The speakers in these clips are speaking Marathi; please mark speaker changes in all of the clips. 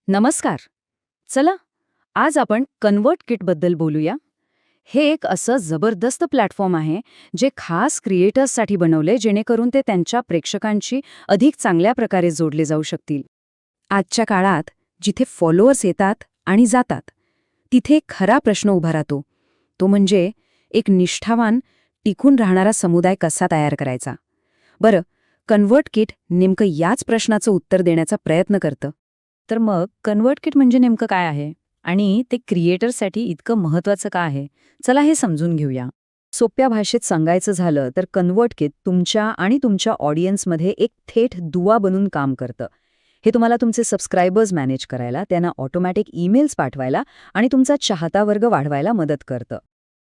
Speaker 1: नमस्कार. चला आज आपण कन्व्हर्टकिटबद्दल बोलूया. हे एक असं जबरदस्त प्लॅटफॉर्म आहे जे खास क्रिएटर्ससाठी बनवले जेणेकरून ते त्यांच्या प्रेक्षकांशी अधिक चांगल्या प्रकारे जोडले जाऊ शकतील. आजच्या काळात जिथे फॉलोअर्स येतात आणि जातात तिथे एक खरा प्रश्न उभा राहतो. तो म्हणजे एक निष्ठावान, टिकून राहणारा समुदाय कसा तयार करायचा. बरं, कन्व्हर्टकिट नेमकं याच प्रश्नाचं उत्तर देण्याचा प्रयत्न करतं. तर मग कन्व्हर्टकिट म्हणजे नेमकं काय आहे आणि ते क्रिएटरसाठी इतकं महत्त्वाचं का आहे, चला हे समजून घेऊया. सोप्या भाषेत सांगायचं झालं तर कन्व्हर्टकिट तुमच्या आणि तुमच्या ऑडियन्समध्ये एक थेट दुवा बनून काम करतं. हे तुम्हाला तुमचे सबस्क्रायबर्स मॅनेज करायला, त्यांना ऑटोमॅटिक ईमेल्स पाठवायला आणि तुमचा चाहता वर्ग वाढवायला मदत करतं.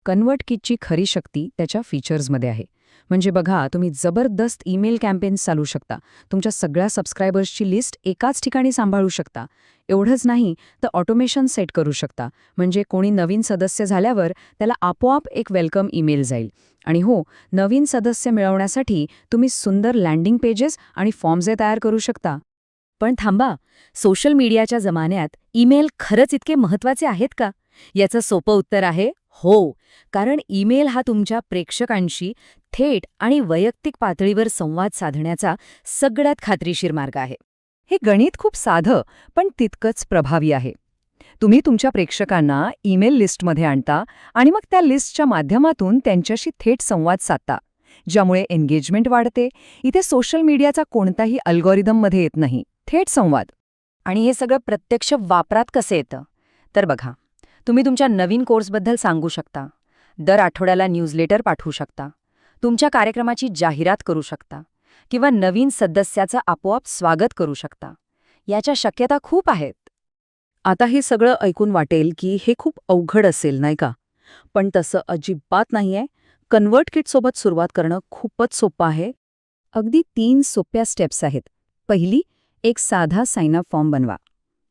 Speaker 1: कन्व्हर्टकिटची खरी शक्ती त्याच्या फीचर्समध्ये आहे. म्हणजे बघा, तुम्ही जबरदस्त ईमेल कॅम्पेन्स चालू शकता, तुमच्या सगळ्या सबस्क्रायबर्सची लिस्ट एकाच ठिकाणी सांभाळू शकता. एवढंच नाही तर ऑटोमेशन सेट करू शकता, म्हणजे कोणी नवीन सदस्य झाल्यावर त्याला आपोआप एक वेलकम ईमेल जाईल. आणि हो, नवीन सदस्य मिळवण्यासाठी तुम्ही सुंदर लँडिंग पेजेस आणि फॉर्म्स तयार करू शकता. पण थांबा, सोशल मीडियाच्या जमान्यात ईमेल खरंच इतके महत्त्वाचे आहेत का? याचं सोपं उत्तर आहे हो, कारण ईमेल हा तुमच्या प्रेक्षकांशी थेट आणि वैयक्तिक पातळीवर संवाद साधण्याचा सगळ्यात खात्रीशीर मार्ग आहे. हे गणित खूप साधं पण तितकंच प्रभावी आहे. तुम्ही तुमच्या प्रेक्षकांना ईमेल लिस्टमध्ये आणता आणि मग त्या लिस्टच्या माध्यमातून त्यांच्याशी थेट संवाद साधता, ज्यामुळे एंगेजमेंट वाढते. इथे सोशल मीडियाचा कोणताही अल्गोरिदममध्ये येत नाही, थेट संवाद. आणि हे सगळं प्रत्यक्ष वापरात कसं येतं तर बघा, तुम्ही तुमच्या नवीन कोर्सबद्दल सांगू शकता, दर आठवड्याला न्यूजलेटर पाठवू शकता, तुमच्या कार्यक्रमाची जाहिरात करू शकता किंवा नवीन सदस्याचं आपोआप स्वागत करू शकता. याच्या शक्यता खूप आहेत. आता हे सगळं ऐकून वाटेल की हे खूप अवघड असेल, नाही का? पण तसं अजिबात नाहीये. कन्व्हर्टकिटसोबत सुरुवात करणं खूपच सोपं आहे. अगदी 3 सोप्या स्टेप्स आहेत. पहिली, एक साधा साइन अप फॉर्म बनवा.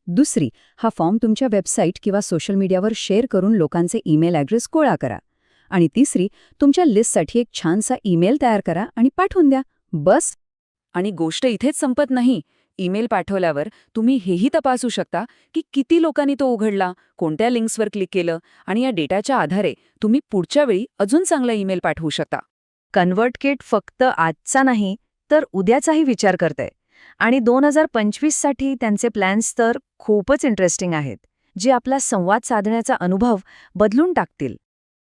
Speaker 1: दुसरी, हा फॉर्म तुमच्या वेबसाईट किंवा सोशल मीडियावर शेअर करून लोकांचे ईमेल ॲड्रेस गोळा करा. आणि तिसरी, तुमच्या लिस्टसाठी एक छानसा ईमेल तयार करा आणि पाठवून द्या. बस. आणि गोष्ट इथेच संपत नाही. ईमेल पाठवल्यावर तुम्ही हेही तपासू शकता की किती लोकांनी तो उघडला, कोणत्या लिंक्सवर क्लिक केलं, आणि या डेटाच्या आधारे तुम्ही पुढच्या वेळी अजून चांगला ईमेल पाठवू शकता. कन्व्हर्टकिट फक्त आजचा नाही तर उद्याचाही विचार करतंय. आणि 2025 साठी त्यांचे प्लॅन्स तर खूपच इंटरेस्टिंग आहेत, जे आपला संवाद साधण्याचा अनुभव बदलून टाकतील.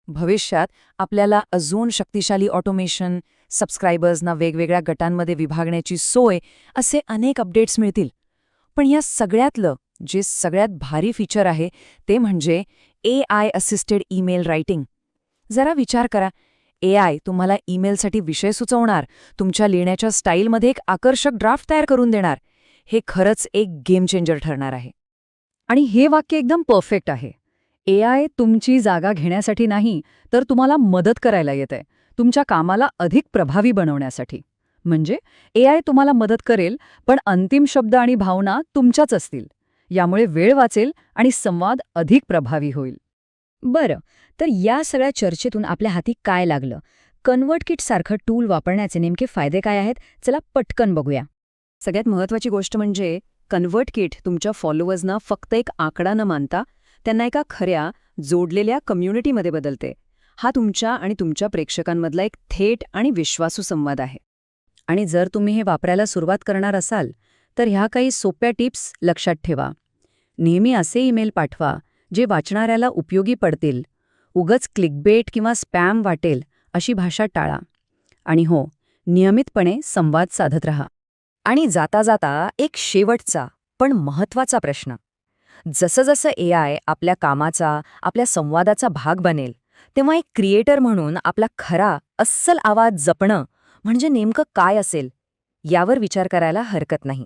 Speaker 1: भविष्यात आपल्याला अजून शक्तिशाली ऑटोमेशन, सबस्क्रायबर्सना वेगवेगळ्या गटांमध्ये विभागण्याची सोय, असे अनेक अपडेट्स मिळतील. पण या सगळ्यातलं जे सगळ्यात भारी फीचर आहे ते म्हणजे AI असिस्टेड ईमेल रायटिंग. जरा विचार करा, AI तुम्हाला ईमेलसाठी विषय सुचवणार, तुमच्या लिहिण्याच्या स्टाईलमध्ये एक आकर्षक ड्राफ्ट तयार करून देणार. हे खरंच एक गेम चेंजर ठरणार आहे. आणि हे वाक्य एकदम परफेक्ट आहे. AI तुमची जागा घेण्यासाठी नाही तर तुम्हाला मदत करायला येते, तुमच्या कामाला अधिक प्रभावी बनवण्यासाठी. म्हणजे AI तुम्हाला मदत करेल, पण अंतिम शब्द आणि भावना तुमच्याच असतील. यामुळे वेळ वाचेल आणि संवाद अधिक प्रभावी होईल. बरं, तर या सगळ्या चर्चेतून आपल्या हाती काय लागलं? कन्व्हर्टकिट सारखं टूल वापरण्याचे नेमके फायदे काय आहेत? चला पटकन बघूया. सगळ्यात महत्त्वाची गोष्ट म्हणजे कन्व्हर्टकिट तुमच्या फॉलोअर्सना फक्त एक आकडा न मानता त्यांना एका खऱ्या, जोडलेल्या कम्युनिटीमध्ये बदलते. हा तुमच्या आणि तुमच्या प्रेक्षकांमधला एक थेट आणि विश्वासू संवाद आहे. आणि जर तुम्ही हे वापरायला सुरुवात करणार असाल तर ह्या काही सोप्या टिप्स लक्षात ठेवा. नेहमी असे ईमेल पाठवा जे वाचणाऱ्याला उपयोगी पडतील. उगच क्लिकबेट किंवा स्पॅम वाटेल अशी भाषा टाळा. आणि हो, नियमितपणे संवाद साधत राहा. आणि जाता जाता एक शेवटचा पण महत्त्वाचा प्रश्न. जसं जसं AI आपल्या कामाचा, आपल्या संवादाचा भाग बनेल, तेव्हा एक क्रिएटर म्हणून आपला खरा, अस्सल आवाज जपणं म्हणजे नेमकं काय असेल, यावर विचार करायला हरकत नाही.